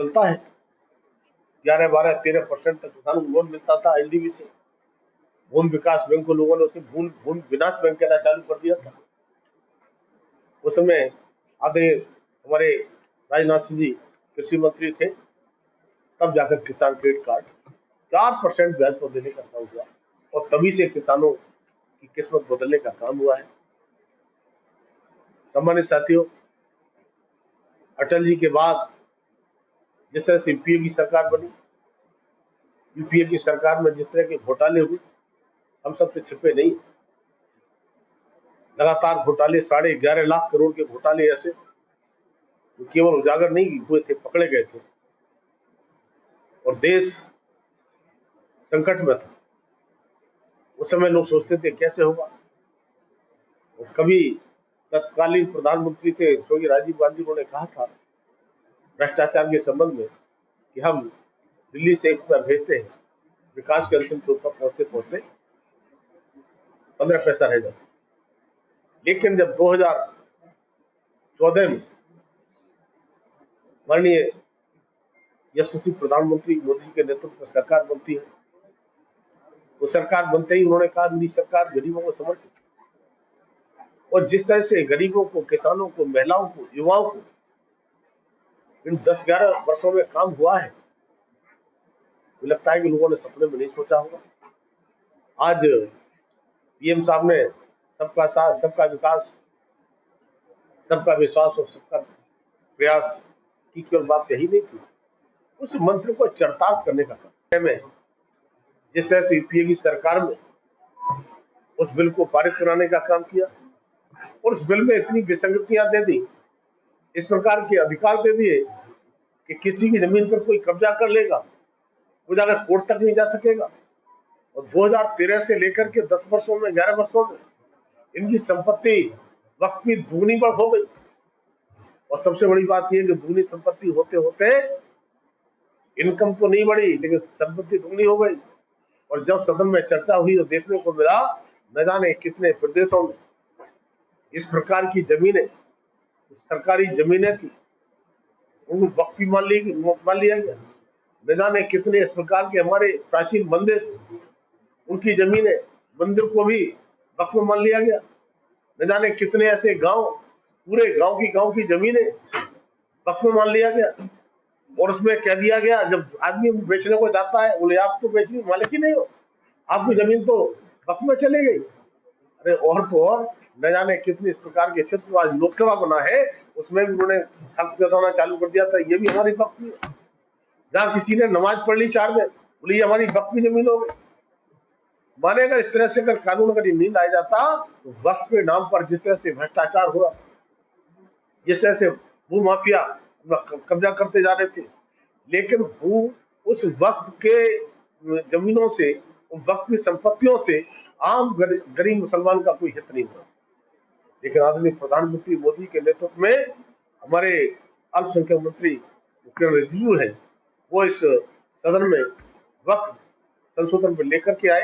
चलता है। 11, 12, 13% तक किसानों को लोन मिलता था एलडीबी से। भूमि विकास बैंक को लोगों ने उसे भूमि विनाश बैंक कहना चालू कर दिया था। उस समय आदरणीय हमारे राजनाथ सिंह जी कृषि मंत्री थे, तब जाकर किसान क्रेडिट कार्ड 4% ब्याज पर देने का काम हुआ और तभी से किसानों की किस्मत बदलने का काम हुआ है। सम्मानित साथियों, अटल जी के बाद जिस तरह से यूपीए की सरकार बनी, यूपीए की सरकार में जिस तरह के घोटाले हुए, हम सबसे छिपे नहीं। लगातार घोटाले, 11.5 लाख करोड़ के घोटाले ऐसे जो केवल उजागर नहीं हुए थे, पकड़े गए थे और देश संकट में था। उस समय लोग सोचते थे कैसे होगा, और कभी तत्कालीन प्रधानमंत्री थे स्वर्गीय राजीव गांधी, उन्होंने कहा था भ्रष्टाचार के संबंध में कि हम दिल्ली से एक रुपया भेजते हैं, विकास के अंतिम तौर पर पहुंचते पहुंचते 15 पैसा रह जाता। लेकिन जब 2014 में माननीय यशस्वी प्रधानमंत्री मोदी जी के नेतृत्व में सरकार बनती है, तो सरकार बनते ही उन्होंने कहा मेरी सरकार गरीबों को समर्पित, और जिस तरह से गरीबों को, किसानों को, महिलाओं को, युवाओं को इन 10-11 वर्षों में काम हुआ है, तो लगता है कि लोगों ने सपने में नहीं सोचा होगा। आज पीएम साहब ने सबका साथ, सबका विकास, सबका विश्वास और सबका प्रयास की केवल बात यही नहीं थी, उस मंत्र को चरितार्थ करने का काम में जिस तरह से यूपीए की सरकार में उस बिल को पारित कराने का काम किया और उस बिल में इतनी विसंगतियां दे दी, इस प्रकार के अधिकार दे दिए कि किसी की जमीन पर कोई कब्जा कर लेगा, वो जाकर कोर्ट तक नहीं जा सकेगा। और 2013 से लेकर के 10 वर्षों में, 11 वर्षों में इनकी संपत्ति वक्त की दुगनी बढ़ हो गई। और सबसे बड़ी बात यह कि दुगनी संपत्ति होते होते इनकम तो नहीं बढ़ी, लेकिन संपत्ति दुगनी हो गई। और जब सदन में चर्चा हुई तो देखने को मिला न जाने कितने प्रदेशों में इस प्रकार की जमीनें, सरकारी जमीनें थी, उनको वक्फ मान लिया गया। न जाने कितने इस प्रकार के हमारे प्राचीन मंदिर, उनकी जमीनें, मंदिर को भी वक्फ मान लिया गया। न जाने कितने ऐसे गांव, पूरे गांव की जमीनें वक्फ मान लिया गया। और उसमें कह दिया गया, जब आदमी बेचने को जाता है, बोले आप तो बेचने मालिक ही नहीं हो, आपकी जमीन तो वक्फ में चली गई। अरे और तो और न जाने कितने इस प्रकार के क्षेत्र, आज लोकसभा बना है उसमें भी उन्होंने हक जताना चालू कर दिया था, ये भी हमारी वक्फ है। जहाँ किसी ने नमाज पढ़ ली 4 दिन, बोली ये हमारी वक्फ की जमीन हो गई। माने अगर इस तरह से अगर कानून अगर नहीं लाया जाता तो वक्त के नाम पर जिस तरह से भ्रष्टाचार हुआ, जिस तरह से भू माफिया कब्जा करते जा रहे थे, लेकिन भू उस वक्त के जमीनों से, वक्त की संपत्तियों से आम गरीब मुसलमान का कोई हित नहीं हुआ। लेकिन आदरणीय प्रधानमंत्री मोदी के नेतृत्व में हमारे अल्पसंख्यक मंत्री किरण रिजिजू है, वो इस सदन में वक्त संशोधन पर लेकर के आए।